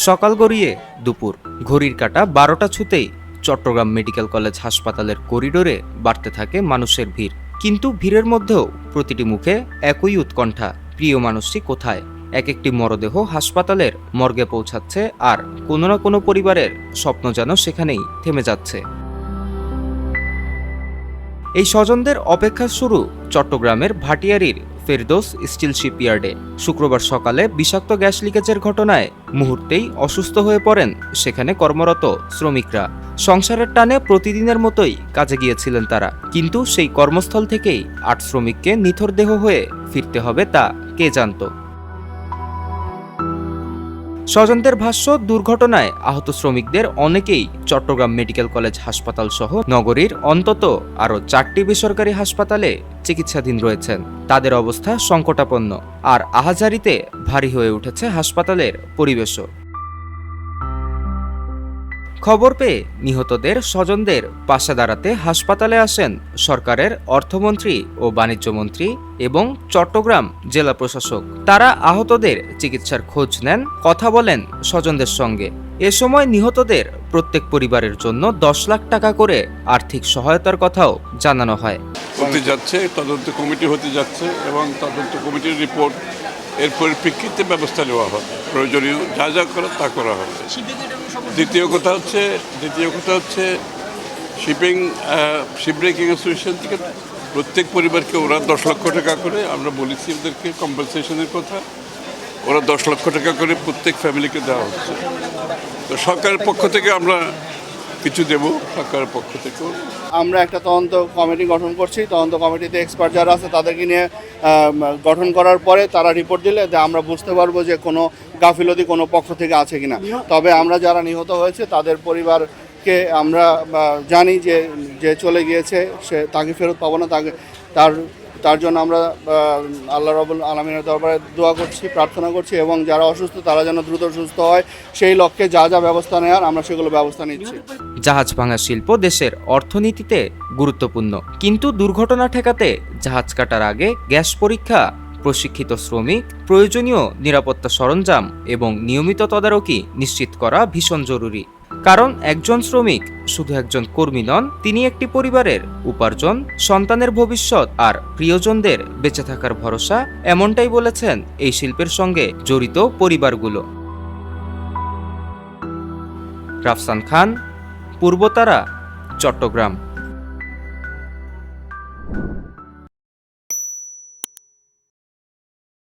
সকাল গড়িয়ে দুপুর, ঘড়ির কাঁটা 12টা ছুতেই চট্টগ্রাম মেডিকেল কলেজ হাসপাতালের করিডোরে বাড়তে থাকে মানুষের ভিড়। কিন্তু ভিড়ের মধ্যেও প্রতিটি মুখে একই উৎকণ্ঠা, প্রিয় মানুষটি কোথায়। এক একটি মরদেহ হাসপাতালের মর্গে পৌঁছাচ্ছে, আর কোনো না কোনো পরিবারের স্বপ্ন যেন সেখানেই থেমে যাচ্ছে। এই স্বজনদের অপেক্ষা শুরু চট্টগ্রামের ভাটিয়ারীর ফেরদৌস স্টিল শিপইয়ার্ডে। শুক্রবার সকালে বিষাক্ত গ্যাস লিকেজের ঘটনায় মুহূর্তেই অসুস্থ হয়ে পড়েন সেখানে কর্মরত শ্রমিকরা। সংসারের টানে প্রতিদিনের মতোই কাজে গিয়েছিলেন তারা, কিন্তু সেই কর্মস্থল থেকেই 8 শ্রমিককে নিথর দেহ হয়ে ফিরতে হবে তা কে জানত। স্বজনদের ভাষ্য, দুর্ঘটনায় আহত শ্রমিকদের অনেকেই চট্টগ্রাম মেডিকেল কলেজ হাসপাতাল সহ নগরীর অন্তত আরও 4টি বেসরকারি হাসপাতালে চিকিৎসাধীন রয়েছেন। তাদের অবস্থা সংকটাপন্ন, আর আহাজারিতে ভারী হয়ে উঠেছে হাসপাতালের পরিবেশও। খবর পেয়ে নিহতদের স্বজনদের পাশে দাঁড়াতে হাসপাতালে আসেন সরকারের অর্থমন্ত্রী ও বাণিজ্যমন্ত্রী এবং চট্টগ্রাম জেলা প্রশাসক। তারা আহতদের চিকিৎসার খোঁজ নেন, কথা বলেন স্বজনদের সঙ্গে। এ সময় নিহতদের প্রত্যেক পরিবারের জন্য 10 লাখ টাকা করে আর্থিক সহায়তার কথাও জানানো হয়। হতে যাচ্ছে, তদন্ত কমিটি হতে যাচ্ছে এবং তদন্ত কমিটির রিপোর্ট এর পরিপ্রেক্ষিতে ব্যবস্থা নেওয়া হবে। প্রয়োজনীয় যা যা করা তা করা হবে। দ্বিতীয় কথা হচ্ছে শিপব্রেকিং অ্যাসোসিয়েশন থেকে প্রত্যেক পরিবারকে ওরা 10 লক্ষ টাকা করে, আমরা বলেছি ওদেরকে কম্পেনসেশনের কথা, ওরা 10 লক্ষ টাকা করে প্রত্যেক ফ্যামিলিকে দেওয়া হচ্ছে। তো সরকারের পক্ষ থেকে আমরা কিছু দেব, সরকারের পক্ষ থেকেও। আমরা একটা তদন্ত কমিটি গঠন করছি। তদন্ত কমিটিতে এক্সপার্ট যারা আছে তাদেরকে নিয়ে গঠন করার পরে তারা রিপোর্ট দিলে আমরা বুঝতে পারবো যে কোনো গাফিলতি কোনো পক্ষ থেকে আছে কিনা। তবে আমরা যারা নিহত হয়েছে তাদের পরিবারকে আমরা জানি যে চলে গিয়েছে সে তাকে ফেরত পাবো না, তার জন্য আমরা আল্লাহ রাব্বুল আলামিনের দরবারে দোয়া করছি, প্রার্থনা করছি, এবং যারা অসুস্থ তারা যেন দ্রুত সুস্থ হয় সেই লক্ষ্যে যা যা ব্যবস্থা নেওয়ার আমরা সেগুলো ব্যবস্থা নিচ্ছি। জাহাজ ভাঙা শিল্প দেশের অর্থনীতিতে গুরুত্বপূর্ণ, কিন্তু দুর্ঘটনা ঠেকাতে জাহাজ কাটার আগে গ্যাস পরীক্ষা, প্রশিক্ষিত শ্রমিক, প্রয়োজনীয় নিরাপত্তা সরঞ্জাম এবং নিয়মিত তদারকি নিশ্চিত করা ভীষণ জরুরি। কারণ একজন শ্রমিক শুধু একজন কর্মী নন, তিনি একটি পরিবারের উপার্জন, সন্তানের ভবিষ্যৎ আর প্রিয়জনদের বেঁচে থাকার ভরসা। এমনটাই বলেছেন এই শিল্পের সঙ্গে জড়িত পরিবারগুলো। রাফসান খান, পূর্বতারা, চট্টগ্রাম।